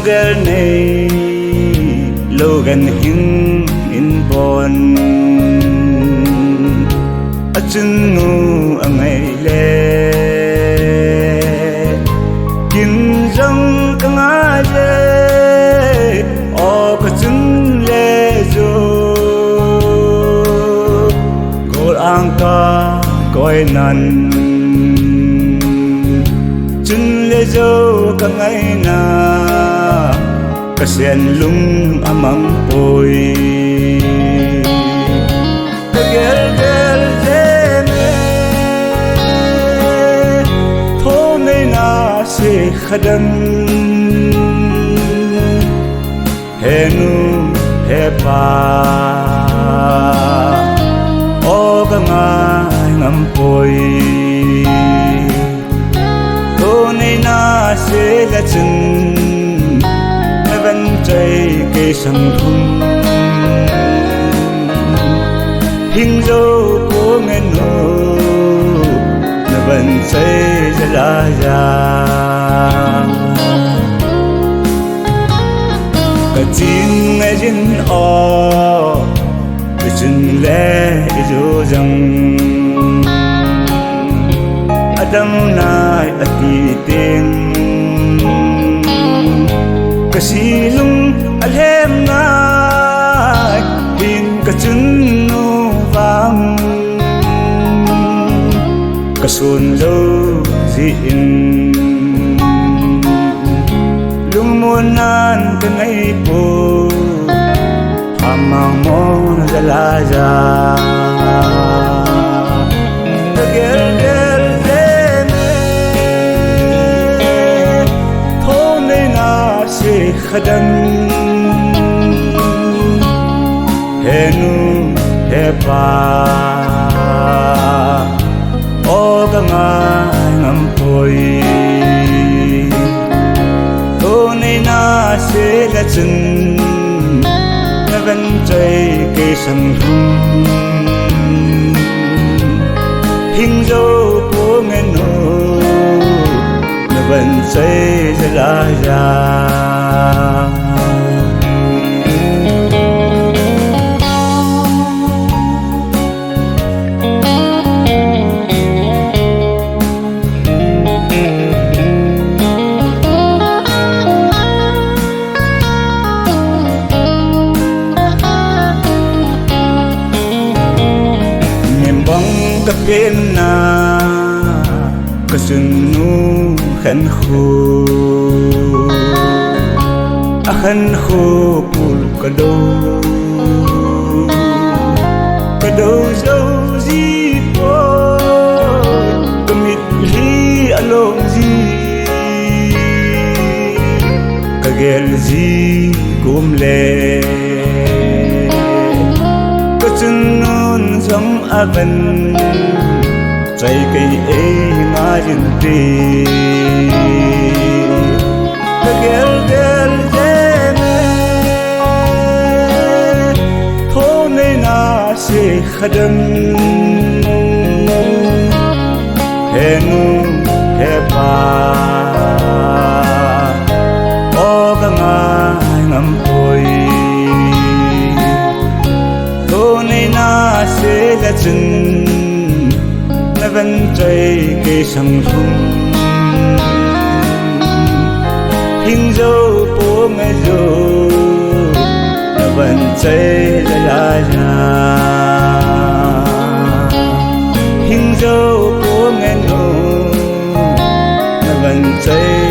ger nei logan hing in bon achun nu angai le kin rong kanga le o kachun le jo kol angka koi nan chun le jo kangai na kasian lung amang poi gel gel jeme thone na se khadam henu hepa o ganga ngam poi thone na se la chun vẫn chạy cây sông thung hình dấu của ngân hồ nó vẫn chạy ra ra cả chín ngày chín o cái chân lẽ dù rằng Adam nai ati tên kasilung alhem nai hin kachun nu vang kasun lo zin lung munan kanai po hamang mo zalaza gel gel khadam henu hepa o ganga ngam poi to nei na se la chun na van chai ke sang thum hing zo po men no na van chai la ya kapin na kasunu khan khu akhan khu pul kado zo zi po kamit li along zi kagel zi kumle kachunun zam aban chạy cây ấy mà dừng đi gel gel jeme thone na se khadam henu hepa o ganga ngam poi thone na se la chun vẫn chạy cây sông thung hình dấu phố ngày dấu nó vẫn chạy ra ra hình dấu phố ngày dấu nó vẫn chạy